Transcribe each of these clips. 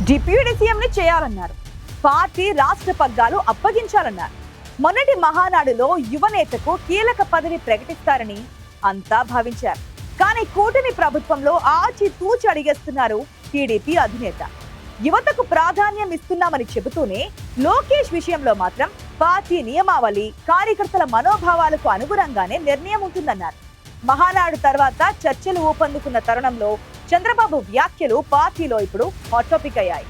Deputy CM ని చేయాలన్నారు. Party రాష్ట్ర పగ్గాలు అప్పగించాలన్నారు. మొన్నటి మహానాడులో యువనేతకు కీలక పదవి ప్రకటిస్తారని అంతా భావించారు. కానీ కూటమి ప్రభుత్వంలో ఆచితూచి అడిగేస్తున్నారు టీడీపీ అధినేత. యువతకు ప్రాధాన్యం ఇస్తున్నామని చెబుతూనే లోకేష్ విషయంలో మాత్రం పార్టీ నియమావళి, కార్యకర్తల మనోభావాలకు అనుగుణంగానే నిర్ణయం ఉంటుందన్నారు. మహానాడు తర్వాత చర్చలు ఊపందుకున్న తరుణంలో చంద్రబాబు వ్యాఖ్యలు పార్టీలో ఇప్పుడు హాట్ టాపిక్ అయ్యాయి.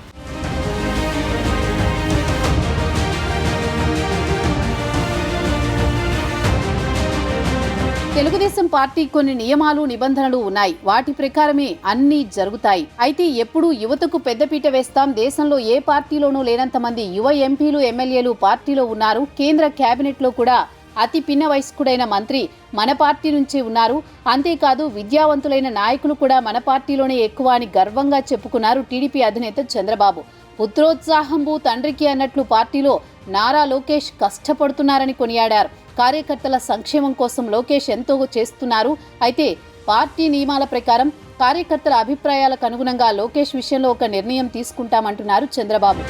తెలుగుదేశం పార్టీ కొన్ని నియమాలు, నిబంధనలు ఉన్నాయి. వాటి ప్రకారమే అన్నీ జరుగుతాయి. అయితే ఎప్పుడూ యువతకు పెద్దపీట వేస్తాం. దేశంలో ఏ పార్టీలోనూ లేనంత మంది యువ ఎంపీలు, ఎమ్మెల్యేలు పార్టీలో ఉన్నారు. కేంద్ర కేబినెట్ లో కూడా అతి పిన్న వయస్కుడైన మంత్రి మన పార్టీ నుంచే ఉన్నారు. అంతేకాదు విద్యావంతులైన నాయకులు కూడా మన పార్టీలోనే ఎక్కువ అని గర్వంగా చెప్పుకున్నారు టీడీపీ అధినేత చంద్రబాబు. పుత్రోత్సాహంబు తండ్రికి అన్నట్లు పార్టీలో నారా లోకేష్ కష్టపడుతున్నారని కొనియాడారు. కార్యకర్తల సంక్షేమం కోసం లోకేష్ ఎంతో చేస్తున్నారు. అయితే పార్టీ నియమాల ప్రకారం కార్యకర్తల అభిప్రాయాలకు అనుగుణంగా లోకేష్ విషయంలో ఒక నిర్ణయం తీసుకుంటామంటున్నారు చంద్రబాబు.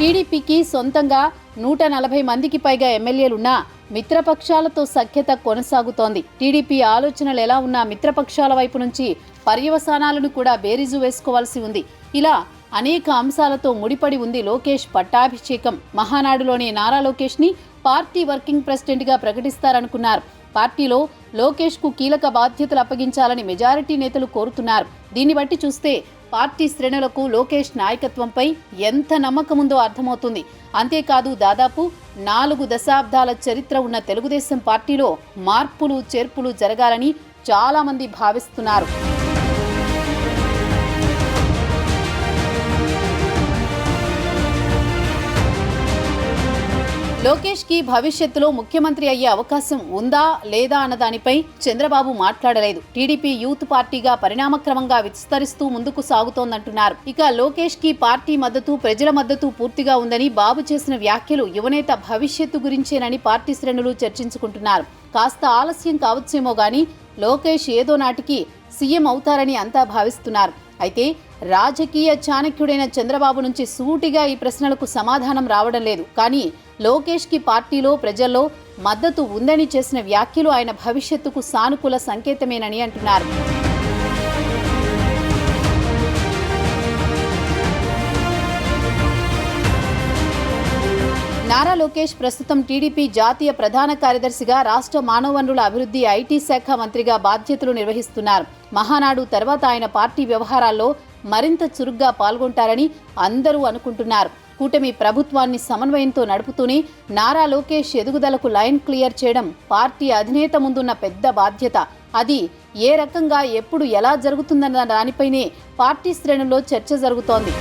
టీడీపీకి సొంతంగా 140 మందికి పైగా ఎమ్మెల్యేలున్నా మిత్రపక్షాలతో సఖ్యత కొనసాగుతోంది. టీడీపీ ఆలోచనలు ఎలా ఉన్నా మిత్రపక్షాల వైపు నుంచి పర్యవసానాలను కూడా బేరీజు వేసుకోవాల్సి ఉంది. ఇలా అనేక అంశాలతో ముడిపడి ఉంది లోకేష్ పట్టాభిషేకం. మహానాడులోని నారా లోకేష్ ని పార్టీ వర్కింగ్ ప్రెసిడెంట్ గా ప్రకటిస్తారనుకున్నారు. పార్టీలో లోకేష్ కు కీలక బాధ్యతలు అప్పగించాలని మెజారిటీ నేతలు కోరుతున్నారు. దీన్ని బట్టి చూస్తే పార్టీ శ్రేణులకు లోకేష్ నాయకత్వంపై ఎంత నమ్మకం ఉందో అర్థమవుతుంది. అంతేకాదు దాదాపు 4 దశాబ్దాల చరిత్ర ఉన్న తెలుగుదేశం పార్టీలో మార్పులు, చేర్పులు జరగాలని చాలా మంది భావిస్తున్నారు. లోకేష్ కి భవిష్యత్తులో ముఖ్యమంత్రి అయ్యే అవకాశం ఉందా లేదా అన్న దానిపై చంద్రబాబు మాట్లాడలేదు. టీడీపీ యూత్ పార్టీగా పరిణామక్రమంగా విస్తరిస్తూ ముందుకు సాగుతోందంటున్నారు. ఇక లోకేష్ కి పార్టీ మద్దతు, ప్రజల మద్దతు పూర్తిగా ఉందని బాబు చేసిన వ్యాఖ్యలు యువనేత భవిష్యత్తు గురించేనని పార్టీ శ్రేణులు చర్చించుకుంటున్నారు. కాస్త ఆలస్యం కావచ్చేమో గానీ లోకేష్ ఏదో నాటికి సీఎం అవుతారని అంతా భావిస్తున్నారు. అయితే రాజకీయ చాణక్యుడైన చంద్రబాబు నుంచి సూటిగా ఈ ప్రశ్నలకు సమాధానం రావడం లేదు. కానీ లోకేష్ కి పార్టీలో, ప్రజల్లో మద్దతు ఉందని చేసిన వ్యాఖ్యలు ఆయన భవిష్యత్తుకు సానుకూల సంకేతమేనని అంటున్నారు. నారా లోకేష్ ప్రస్తుతం టీడీపీ జాతీయ ప్రధాన కార్యదర్శిగా, రాష్ట్ర మానవ వనరుల అభివృద్ధి, ఐటీ శాఖ మంత్రిగా బాధ్యతలు నిర్వహిస్తున్నారు. మహానాడు తర్వాత ఆయన పార్టీ వ్యవహారాల్లో మరింత చురుగ్గా పాల్గొంటారని అందరూ అనుకుంటున్నారు. కూటమి ప్రభుత్వాన్ని సమన్వయంతో నడుపుతూనే నారా లోకేష్ ఎదుగుదలకు లైన్ క్లియర్ చేయడం పార్టీ అధినేత ముందున్న పెద్ద బాధ్యత. అది ఏ రకంగా, ఎప్పుడు, ఎలా జరుగుతుందన్న దానిపైనే పార్టీ శ్రేణుల్లో చర్చ జరుగుతోంది.